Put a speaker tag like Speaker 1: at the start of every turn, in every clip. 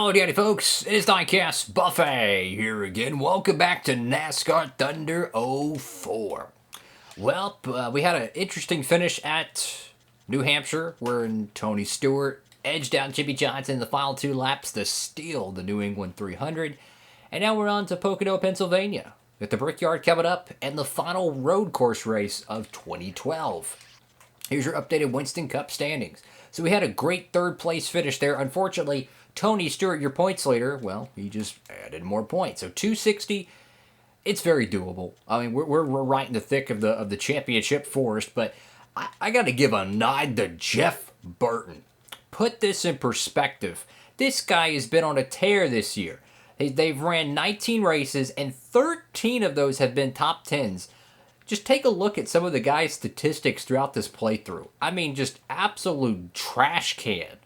Speaker 1: Howdy, howdy, folks. It is Diecastbuffet here again. Welcome back to NASCAR Thunder 04. Well, we had an interesting finish at New Hampshire, where Tony Stewart edged out Jimmy Johnson in the final two laps to steal the New England 300. And now we're on to Pocono, Pennsylvania, with the Brickyard coming up and the final road course race of 2012. Here's your updated Winston Cup standings. So we had a great third place finish there. Unfortunately, Tony Stewart, your points leader, well, he just added more points. So 260, it's very doable. I mean, we're right in the thick of the championship forest, but I got to give a nod to Jeff Burton. Put this in perspective. This guy has been on a tear this year. They've ran 19 races, and 13 of those have been top 10s. Just take a look at some of the guy's statistics throughout this playthrough. I mean, just absolute trash can.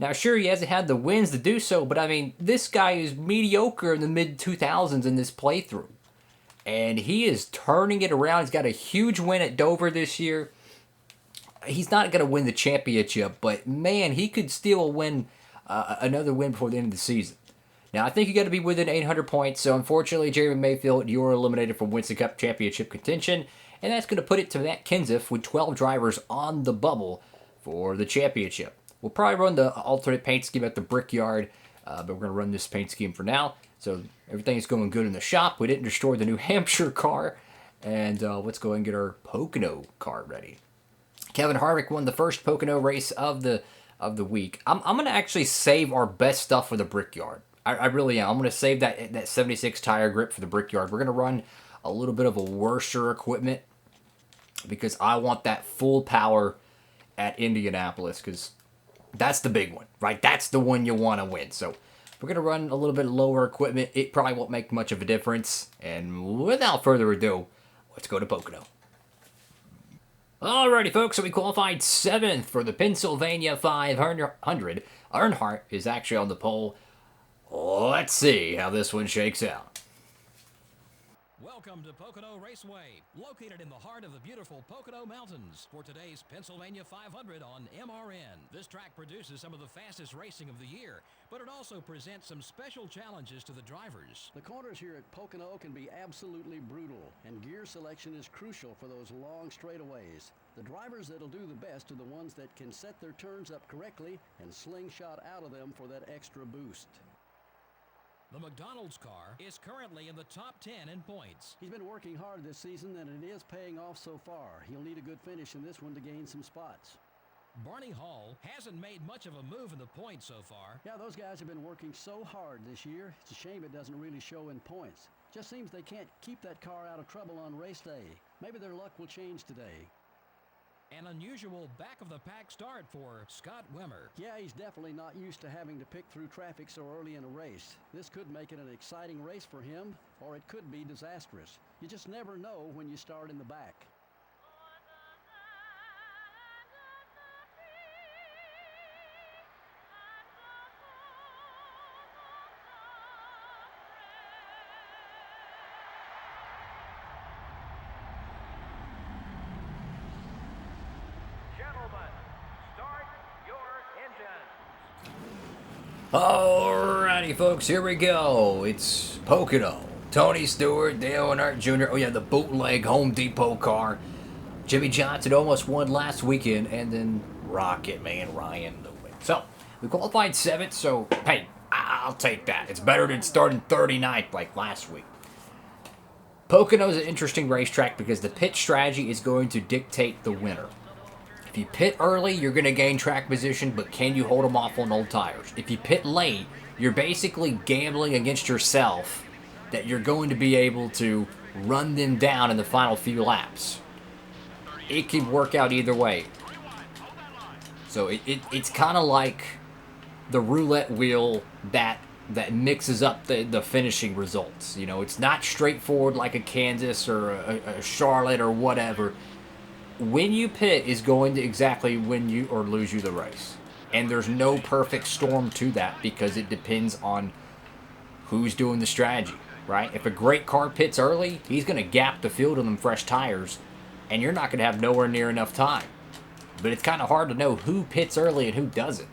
Speaker 1: Now, sure, he hasn't had the wins to do so, but I mean, this guy is mediocre in the mid-2000s in this playthrough. And he is turning it around. He's got a huge win at Dover this year. He's not going to win the championship, but man, he could steal a win, another win before the end of the season. Now, I think you got to be within 800 points, so unfortunately, Jeremy Mayfield, you're eliminated from Winston Cup championship contention, and that's going to put it to Matt Kenseth with 12 drivers on the bubble for the championship. We'll probably run the alternate paint scheme at the Brickyard, but we're going to run this paint scheme for now. So everything's going good in the shop. We didn't destroy the New Hampshire car, and let's go and get our Pocono car ready. Kevin Harvick won the first Pocono race of the week. I'm going to actually save our best stuff for the Brickyard. I really am. I'm going to save that 76 tire grip for the Brickyard. We're going to run a little bit of a worser equipment because I want that full power at Indianapolis because that's the big one, right? That's the one you want to win. So we're going to run a little bit lower equipment. It probably won't make much of a difference. And without further ado, let's go to Pocono. Alrighty, folks, so we qualified 7th for the Pennsylvania 500. Earnhardt is actually on the pole. Let's see how this one shakes out.
Speaker 2: Welcome to Pocono Raceway, located in the heart of the beautiful Pocono Mountains for today's Pennsylvania 500 on MRN. This track produces some of the fastest racing of the year, but it also presents some special challenges to the drivers.
Speaker 3: The corners here at Pocono can be absolutely brutal, and gear selection is crucial for those long straightaways. The drivers that'll do the best are the ones that can set their turns up correctly and slingshot out of them for that extra boost.
Speaker 2: The McDonald's car is currently in the top 10 in points.
Speaker 3: He's been working hard this season, and it is paying off so far. He'll need a good finish in this one to gain some spots.
Speaker 2: Barney Hall hasn't made much of a move in the points so far.
Speaker 3: Yeah, those guys have been working so hard this year. It's a shame it doesn't really show in points. Just seems they can't keep that car out of trouble on race day. Maybe their luck will change today.
Speaker 2: An unusual back-of-the-pack start for Scott Wimmer.
Speaker 3: Yeah, he's definitely not used to having to pick through traffic so early in a race. This could make it an exciting race for him, or it could be disastrous. You just never know when you start in the back.
Speaker 1: Alrighty, folks, here we go. It's Pocono. Tony Stewart, Dale Earnhardt Jr. Oh, yeah, the bootleg Home Depot car. Jimmy Johnson almost won last weekend, and then Rocket Man Ryan the win. So, we qualified 7th, so, hey, I'll take that. It's better than starting 39th like last week. Pocono is an interesting racetrack because the pit strategy is going to dictate the winner. If you pit early, you're going to gain track position, but can you hold them off on old tires? If you pit late, you're basically gambling against yourself that you're going to be able to run them down in the final few laps. It can work out either way. So it's kind of like the roulette wheel that mixes up the finishing results. You know, it's not straightforward like a Kansas or a Charlotte or whatever. When you pit is going to exactly win you or lose you the race. And there's no perfect storm to that because it depends on who's doing the strategy, right? If a great car pits early, he's going to gap the field on them fresh tires, and you're not going to have nowhere near enough time. But it's kind of hard to know who pits early and who doesn't.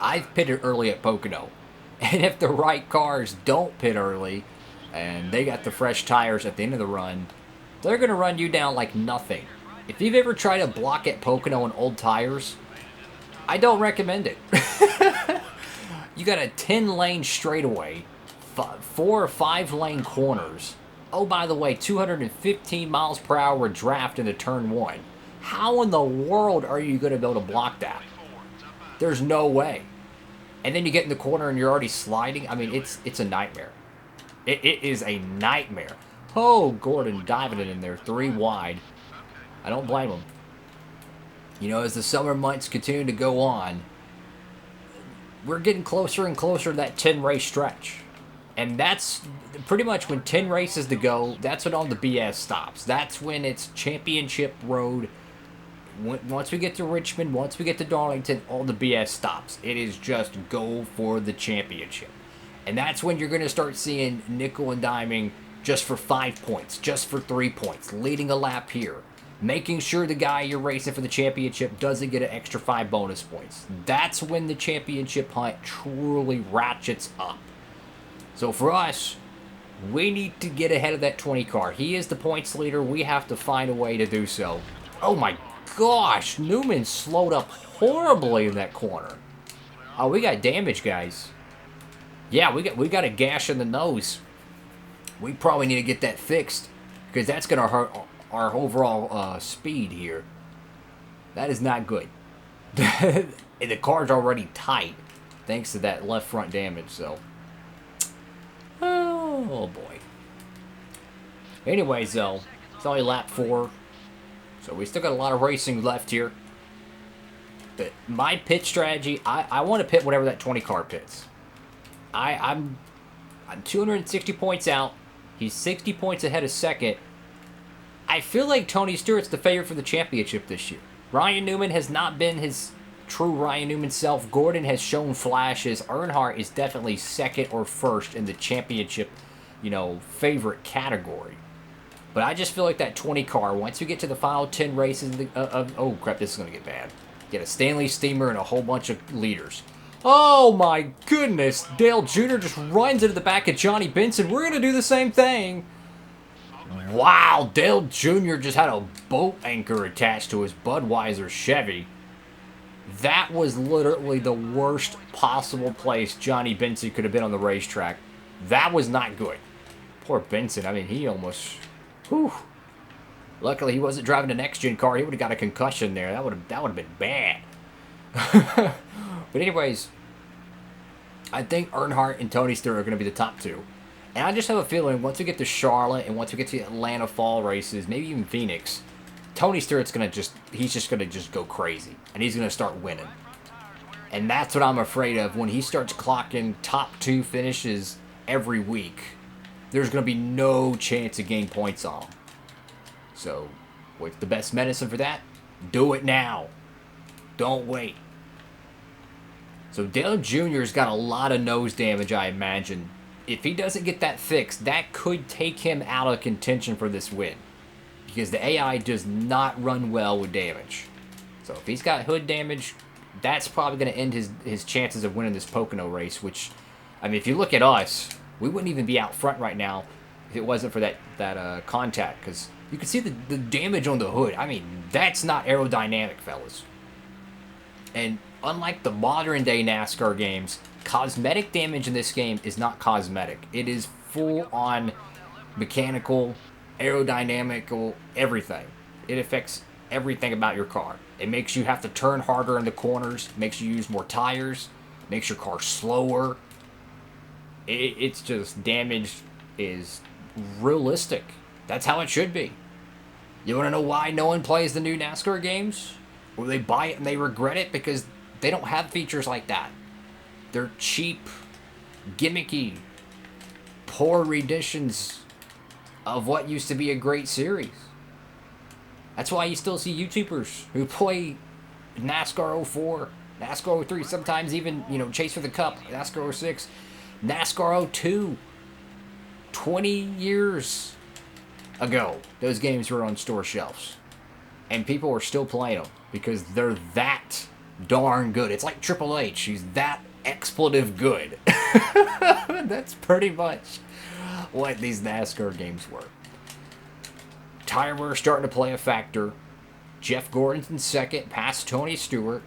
Speaker 1: I've pitted early at Pocono. And if the right cars don't pit early, and they got the fresh tires at the end of the run, they're going to run you down like nothing. If you've ever tried to block at Pocono on old tires, I don't recommend it. You got a 10-lane straightaway, 4 or 5 lane corners. Oh, by the way, 215 miles per hour draft into turn 1. How in the world are you going to be able to block that? There's no way. And then you get in the corner and you're already sliding. I mean, it's a nightmare. It is a nightmare. Oh, Gordon diving it in there, 3 wide. I don't blame him. You know, as the summer months continue to go on, we're getting closer and closer to that 10-race stretch. And that's pretty much when 10 races to go, that's when all the BS stops. That's when it's championship road. Once we get to Richmond, once we get to Darlington, all the BS stops. It is just go for the championship. And that's when you're going to start seeing nickel and diming just for 5 points, just for 3 points, leading a lap here. Making sure the guy you're racing for the championship doesn't get an extra 5 bonus points. That's when the championship hunt truly ratchets up. So for us, we need to get ahead of that 20 car. He is the points leader. We have to find a way to do so. Oh my gosh, Newman slowed up horribly in that corner. Oh, we got damage, guys. Yeah, we got a gash in the nose. We probably need to get that fixed, because that's going to hurt our overall speed here. That is not good. And the car's already tight, thanks to that left front damage, so. Oh boy. Anyways, though, it's only lap 4. So we still got a lot of racing left here. But my pit strategy, I want to pit whatever that 20 car pits. I'm 260 points out. He's 60 points ahead of second. I feel like Tony Stewart's the favorite for the championship this year. Ryan Newman has not been his true Ryan Newman self. Gordon has shown flashes. Earnhardt is definitely second or first in the championship, favorite category. But I just feel like that 20 car, once we get to the final 10 races oh crap, this is going to get bad. Get a Stanley Steamer and a whole bunch of leaders. Oh my goodness, Dale Jr. just runs into the back of Johnny Benson. We're going to do the same thing. Wow, Dale Jr. just had a boat anchor attached to his Budweiser Chevy. That was literally the worst possible place Johnny Benson could have been on the racetrack. That was not good. Poor Benson, I mean, he almost... Whew. Luckily, he wasn't driving the next-gen car. He would have got a concussion there. That would have been bad. But anyways, I think Earnhardt and Tony Stewart are going to be the top 2. And I just have a feeling once we get to Charlotte and once we get to the Atlanta fall races, maybe even Phoenix, Tony Stewart's going to he's going to go crazy. And he's going to start winning. And that's what I'm afraid of. When he starts clocking top 2 finishes every week, there's going to be no chance to gain points on him. So, what's the best medicine for that? Do it now. Don't wait. So Dale Jr.'s got a lot of nose damage, I imagine. If he doesn't get that fixed, that could take him out of contention for this win. Because the AI does not run well with damage. So if he's got hood damage, that's probably going to end his chances of winning this Pocono race. Which, I mean, if you look at us, we wouldn't even be out front right now if it wasn't for that contact. Because you can see the damage on the hood. I mean, that's not aerodynamic, fellas. And unlike the modern day NASCAR games, cosmetic damage in this game is not cosmetic. It is full on mechanical, aerodynamical, everything. It affects everything about your car. It makes you have to turn harder in the corners, makes you use more tires, makes your car slower. It's just, damage is realistic. That's how it should be. You want to know why no one plays the new NASCAR games? Or they buy it and they regret it? Because they don't have features like that. They're cheap, gimmicky, poor renditions of what used to be a great series. That's why you still see YouTubers who play NASCAR 04, NASCAR 03, sometimes even, Chase for the Cup, NASCAR 06, NASCAR 02. 20 years ago, those games were on store shelves. And people are still playing them because they're that darn good. It's like Triple H. He's that expletive good. That's pretty much what these NASCAR games were. Tire wear starting to play a factor. Jeff Gordon's in second, past Tony Stewart.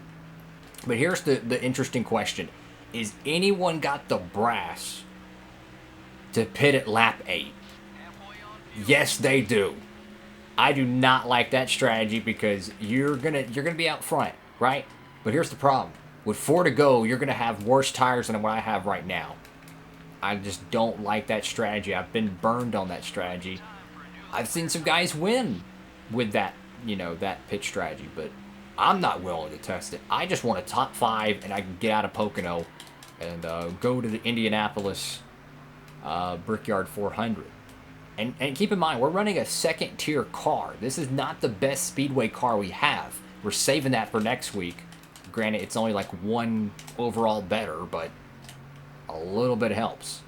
Speaker 1: But here's the interesting question. Is anyone got the brass to pit at lap 8? Yes, they do. I do not like that strategy because you're gonna be out front, right? But here's the problem. With 4 to go, you're gonna have worse tires than what I have right now. I just don't like that strategy. I've been burned on that strategy. I've seen some guys win with that, that pit strategy, but I'm not willing to test it. I just want a top 5 and I can get out of Pocono and go to the Indianapolis Brickyard 400. And keep in mind, we're running a second tier car. This is not the best speedway car we have. We're saving that for next week. Granted, it's only like 1 overall better, but a little bit helps.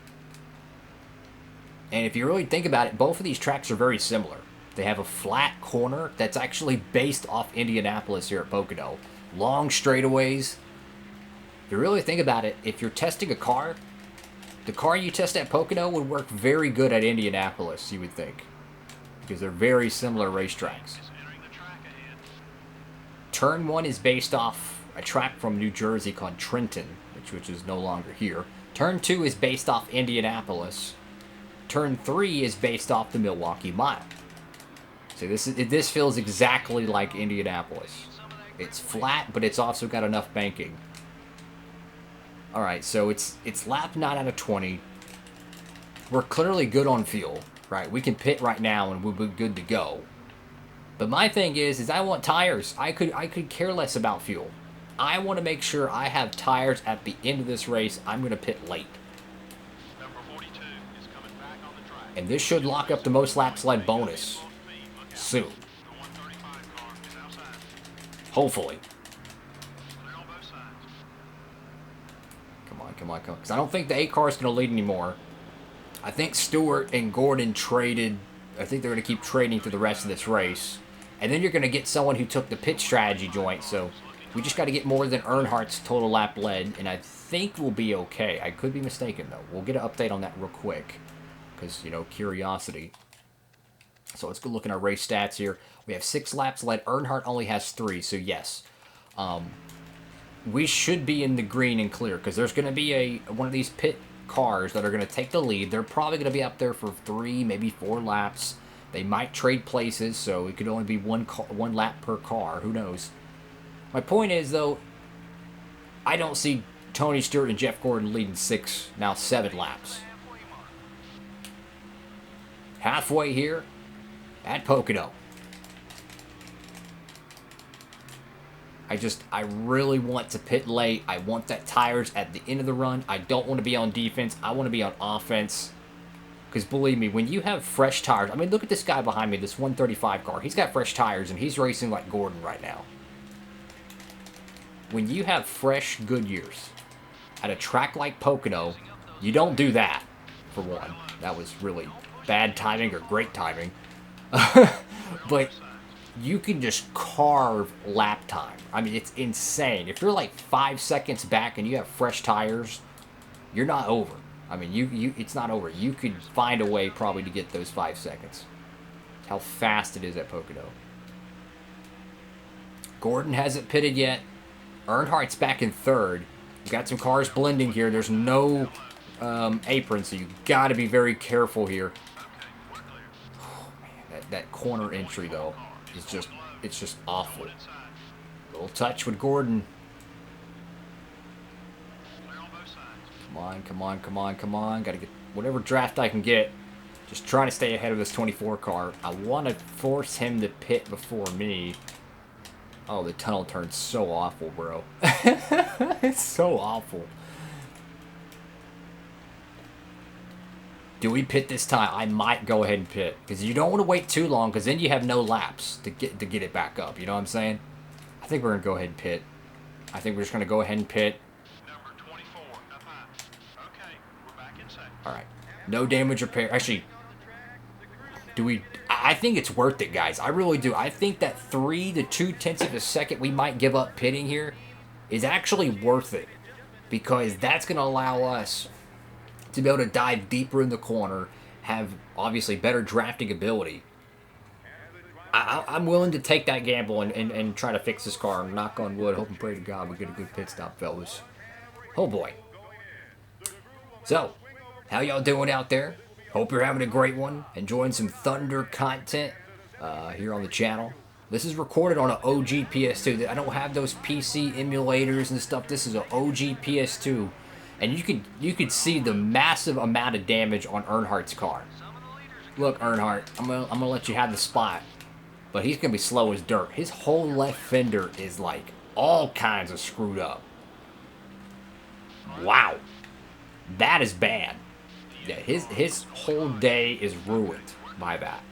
Speaker 1: And if you really think about it, both of these tracks are very similar. They have a flat corner that's actually based off Indianapolis here at Pocono. Long straightaways. If you really think about it, if you're testing a car, the car you test at Pocono would work very good at Indianapolis, you would think. Because they're very similar racetracks. Turn 1 is based off a track from New Jersey called Trenton, which is no longer here. Turn 2 is based off Indianapolis. Turn 3 is based off the Milwaukee Mile. So this feels exactly like Indianapolis. It's flat, but it's also got enough banking. Alright, so it's lap 9 out of 20. We're clearly good on fuel, right? We can pit right now and we'll be good to go. But my thing is I want tires. I could care less about fuel. I want to make sure I have tires at the end of this race. I'm going to pit late.
Speaker 4: Number 42 is coming back on the track.
Speaker 1: And this should lock up the most laps led bonus soon.
Speaker 4: The 135 car is outside.
Speaker 1: Hopefully.
Speaker 4: Clear on both sides.
Speaker 1: Come on. Because I don't think the 8 car is going to lead anymore. I think Stewart and Gordon traded. I think they're going to keep trading through the rest of this race. And then you're going to get someone who took the pit strategy joint. So we just got to get more than Earnhardt's total lap led. And I think we'll be okay. I could be mistaken, though. We'll get an update on that real quick. Because, curiosity. So let's go look at our race stats here. We have 6 laps led. Earnhardt only has 3. So, yes. We should be in the green and clear. Because there's going to be one of these pit cars that are going to take the lead. They're probably going to be up there for 3, maybe 4 laps. They might trade places, so it could only be one lap per car. Who knows? My point is, though, I don't see Tony Stewart and Jeff Gordon leading 6, now 7 laps. Halfway here at Pocono. I really want to pit late. I want that tires at the end of the run. I don't want to be on defense. I want to be on offense. Because believe me, when you have fresh tires, I mean, look at this guy behind me, this 135 car. He's got fresh tires, and he's racing like Gordon right now. When you have fresh Goodyears at a track like Pocono, you don't do that, for one. That was really bad timing or great timing. But you can just carve lap time. I mean, it's insane. If you're like 5 seconds back and you have fresh tires, you're not over. I mean, it's not over. You could find a way probably to get those 5 seconds. How fast it is at Pocono. Gordon hasn't pitted yet. Earnhardt's back in 3rd. We've got some cars blending here. There's no apron, so you got to be very careful here. Oh, man, that corner entry, though, is just awful. Little touch with Gordon. Come on. Got to get whatever draft I can get. Just trying to stay ahead of this 24 car. I want to force him to pit before me. Oh, the tunnel turn's so awful, bro. It's so awful. Do we pit this time? I might go ahead and pit. Because you don't want to wait too long, because then you have no laps to get it back up. You know what I'm saying? I think we're going to go ahead and pit. I think we're just going to go ahead and pit. Alright. No damage repair. Actually, I think it's worth it, guys. I really do. I think that 3 to 2 tenths of a second we might give up pitting here is actually worth it, because that's going to allow us to be able to dive deeper in the corner, have obviously better drafting ability. I'm willing to take that gamble and try to fix this car. Knock on wood. Hope and pray to God we get a good pit stop, fellas. Oh boy. So, how y'all doing out there? Hope you're having a great one. Enjoying some Thunder content here on the channel. This is recorded on an OG PS2. I don't have those PC emulators and stuff. This is an OG PS2. And you could see the massive amount of damage on Earnhardt's car. Look, Earnhardt, I'm gonna let you have the spot. But he's going to be slow as dirt. His whole left fender is like all kinds of screwed up. Wow. That is bad. Yeah, his whole day is ruined by that.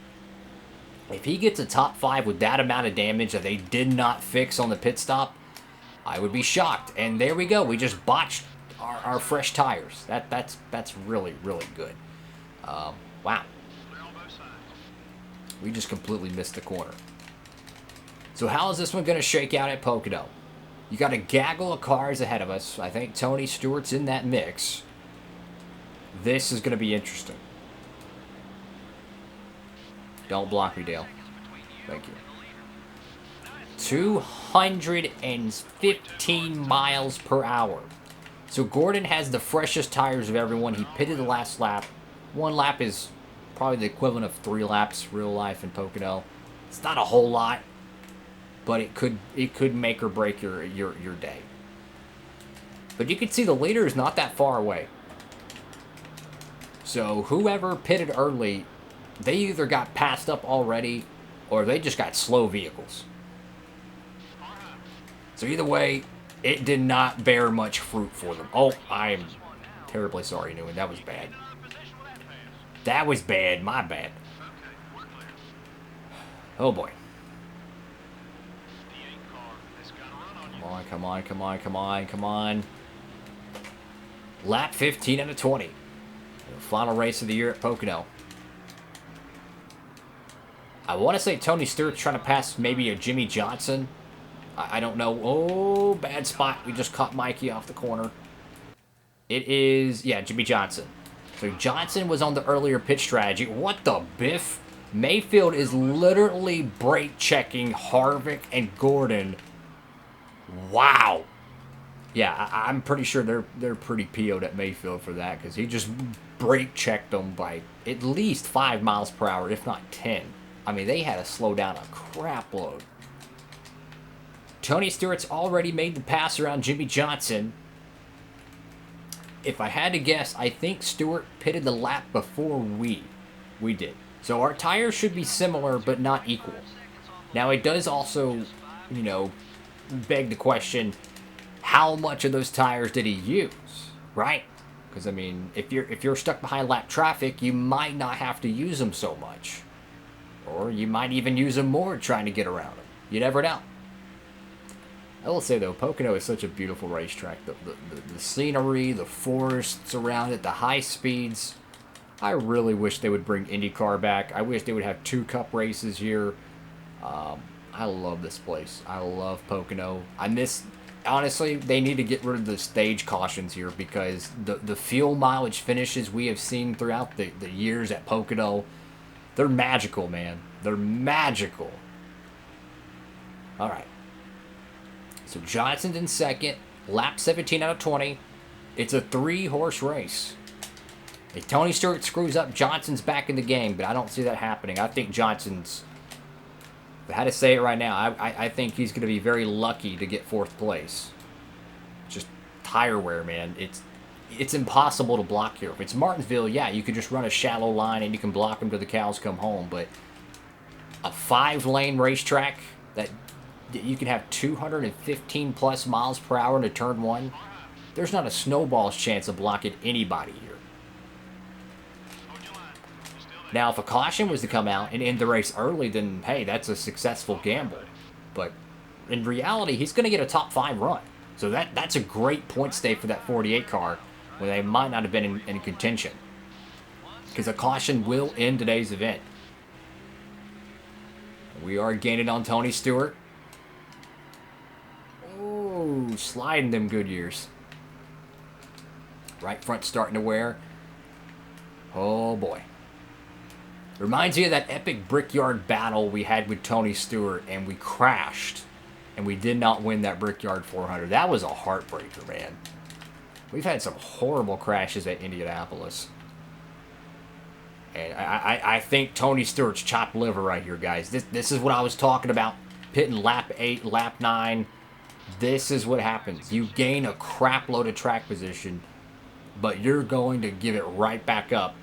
Speaker 1: If he gets a top 5 with that amount of damage that they did not fix on the pit stop, I would be shocked. And there we go. We just botched our fresh tires. That's really, really good. Wow. We just completely missed the corner. So how is this one going to shake out at Pocono? You got a gaggle of cars ahead of us. I think Tony Stewart's in that mix. This is going to be interesting. Don't block me, Dale. Thank you. 215 miles per hour. So Gordon has the freshest tires of everyone. He pitted the last lap. One lap is probably the equivalent of 3 laps real life in Pocono. It's not a whole lot, but it could make or break your day. But you can see the leader is not that far away. So whoever pitted early, they either got passed up already or they just got slow vehicles. So either way, it did not bear much fruit for them. Oh, I'm terribly sorry, Newman. That was bad. That was bad. My bad. Oh, boy. Come on, come on, come on, come on, come on. Lap 15 out of 20. The final race of the year at Pocono. I want to say Tony Stewart's trying to pass maybe a Jimmy Johnson. I don't know. Oh, bad spot. We just caught Mikey off the corner. It is, yeah, Jimmy Johnson. So Johnson was on the earlier pitch strategy. What the biff? Mayfield is literally brake checking Harvick and Gordon. Wow. Yeah, I'm pretty sure they're pretty PO'd at Mayfield for that, because he just brake checked them by at least 5 miles per hour, if not 10. I mean, they had to slow down a crap load. Tony Stewart's already made the pass around Jimmy Johnson. If I had to guess, I think Stewart pitted the lap before we did. So our tires should be similar, but not equal. Now, it does also, you know, beg the question, how much of those tires did he use, right? Because, I mean, if you're stuck behind lap traffic, you might not have to use them so much. Or you might even use them more trying to get around them. You never know. I will say, though, Pocono is such a beautiful racetrack. The scenery, the forests around it, the high speeds. I really wish they would bring IndyCar back. I wish they would have 2 cup races here. I love this place. I love Pocono. Honestly, they need to get rid of the stage cautions here, because the fuel mileage finishes we have seen throughout the years at Pocono, they're magical, man. They're magical. All right. So Johnson's in second, lap 17 out of 20. It's a 3-horse race. If Tony Stewart screws up, Johnson's back in the game, but I don't see that happening. I think Johnson's, if I had to say it right now, I think he's going to be very lucky to get 4th place. Just tire wear, man. It's impossible to block here. If it's Martinsville, yeah, you could just run a shallow line and you can block them till the cows come home, but a 5-lane racetrack that you can have 215 plus miles per hour into turn 1, there's not a snowball's chance of blocking anybody here. Now, if a caution was to come out and end the race early, then, hey, that's a successful gamble. But in reality, he's going to get a top 5 run. So that's a great point stay for that 48 car when they might not have been in contention. Because a caution will end today's event. We are gaining on Tony Stewart. Oh, Ooh, sliding them good years. Right front starting to wear. Oh boy. Reminds me of that epic Brickyard battle we had with Tony Stewart, and we crashed. And we did not win that Brickyard 400. That was a heartbreaker, man. We've had some horrible crashes at Indianapolis. And I think Tony Stewart's chopped liver right here, guys. This is what I was talking about. Pitting lap 8, lap 9. This is what happens. You gain a crap load of track position, but you're going to give it right back up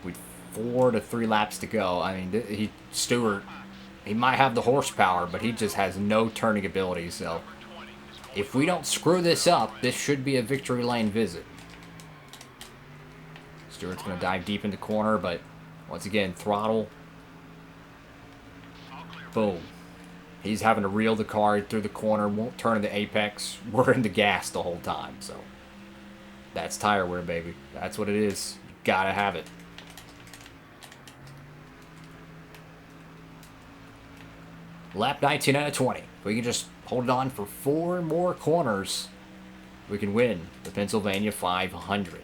Speaker 1: with 4 to 3 laps to go. I mean, Stewart, he might have the horsepower, but he just has no turning ability. So if we don't screw this up, this should be a victory lane visit. Stewart's going to dive deep in the corner, but once again, throttle. Boom. He's having to reel the car through the corner, won't turn into apex. We're in the gas the whole time, so that's tire wear, baby. That's what it is. You gotta have it. Lap 19 out of 20. If we can just hold it on for 4 more corners, we can win the Pennsylvania 500.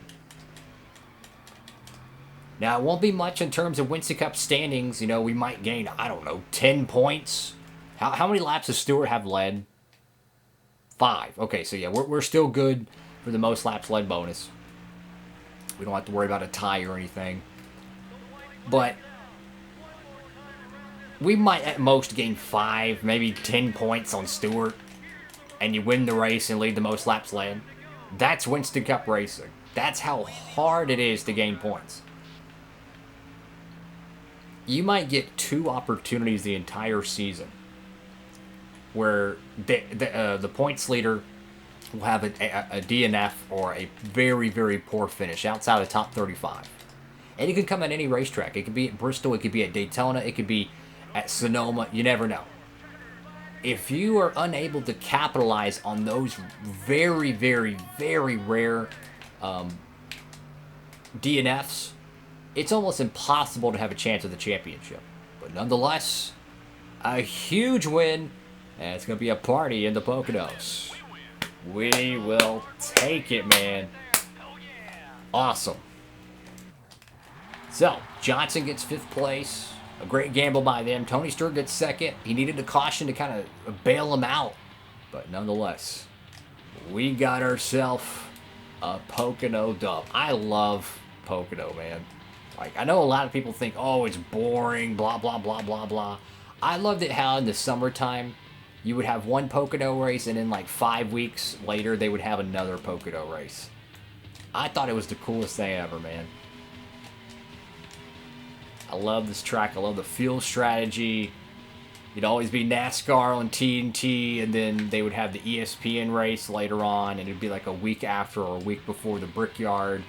Speaker 1: Now, it won't be much in terms of Winston Cup standings. You know, we might gain, I don't know, 10 points. How many laps does Stewart have led? 5. Okay, so yeah, we're still good for the most laps led bonus. We don't have to worry about a tie or anything. But we might at most gain 5, maybe 10 points on Stewart. And you win the race and lead the most laps led. That's Winston Cup racing. That's how hard it is to gain points. You might get 2 opportunities the entire season where the points leader will have a DNF or a very, very poor finish outside of the top 35. And it could come at any racetrack. It could be at Bristol. It could be at Daytona. It could be at Sonoma. You never know. If you are unable to capitalize on those very, very, very rare DNFs, it's almost impossible to have a chance at the championship. But nonetheless, a huge win, and it's going to be a party in the Poconos. We will take it, man. Awesome. So, Johnson gets 5th place. A great gamble by them. Tony Stewart gets 2nd. He needed a caution to kind of bail him out. But nonetheless, we got ourselves a Pocono dub. I love Pocono, man. Like, I know a lot of people think, oh, it's boring, blah, blah, blah, blah, blah. I loved it how in the summertime, you would have one Pocono race, and then like 5 weeks later, they would have another Pocono race. I thought it was the coolest thing ever, man. I love this track. I love the fuel strategy. It'd always be NASCAR on TNT, and then they would have the ESPN race later on, and it'd be like a week after or a week before the Brickyard.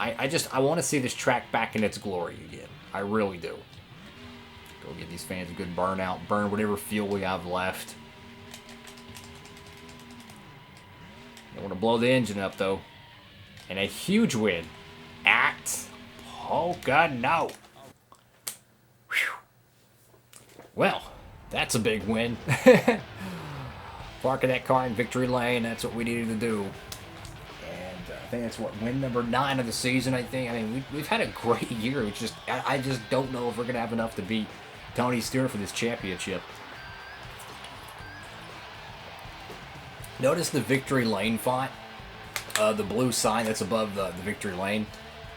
Speaker 1: I want to see this track back in its glory again. I really do. Go give these fans a good burnout. Burn whatever fuel we have left. Don't want to blow the engine up, though. And a huge win at Pocono. Whew. Well, that's a big win. Parking that car in victory lane, that's what we needed to do. And I think that's what, win number 9 of the season, I think. I mean, we've had a great year. It's just, I just don't know if we're going to have enough to beat Tony Stewart for this championship. Notice the victory lane font, the blue sign that's above the victory lane.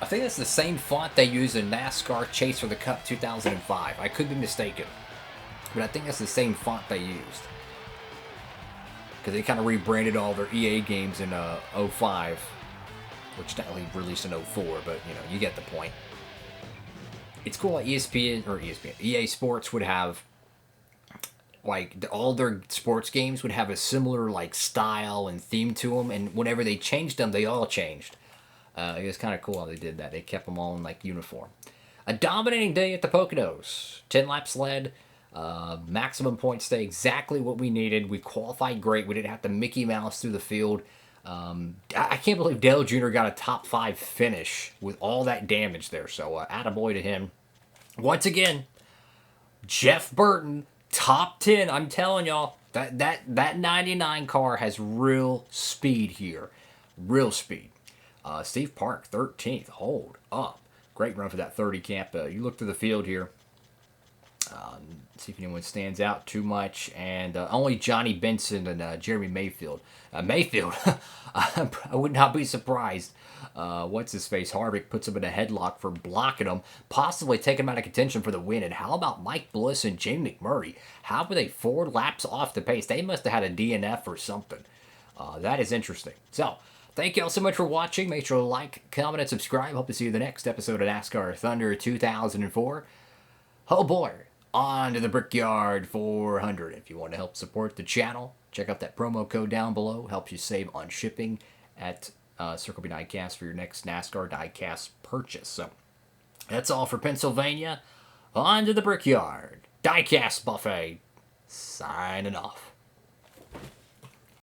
Speaker 1: I think that's the same font they use in NASCAR Chase for the Cup 2005. I could be mistaken, but I think that's the same font they used. Because they kind of rebranded all their EA games in 05, which technically released in 04, but you know, you get the point. It's cool like EA Sports would have, like, all their sports games would have a similar, like, style and theme to them, and whenever they changed them, they all changed. It was kind of cool how they did that. They kept them all in, like, uniform. A dominating day at the Poconos. 10 laps led. Maximum points stay, exactly what we needed. We qualified great. We didn't have to Mickey Mouse through the field. I can't believe Dale Jr. got a top 5 finish with all that damage there. So, attaboy to him. Once again, Jeff Burton, top 10. I'm telling y'all, That 99 car has real speed here. Real speed. Steve Park, 13th. Hold up. Great run for that 30 camp. You look through the field here. See if anyone stands out too much. And only Johnny Benson and Jeremy Mayfield. Mayfield, I would not be surprised. What's his face? Harvick puts him in a headlock for blocking him, possibly taking him out of contention for the win. And how about Mike Bliss and Jamie McMurray? How were they 4 laps off the pace? They must have had a DNF or something. That is interesting. So, thank you all so much for watching. Make sure to like, comment, and subscribe. Hope to see you in the next episode of NASCAR Thunder 2004. Oh boy, on to the Brickyard 400. If you want to help support the channel, check out that promo code down below. Helps you save on shipping at Circle B Diecast for your next NASCAR diecast purchase. So, that's all for Pennsylvania. On to the Brickyard. Diecast Buffet. Signing off.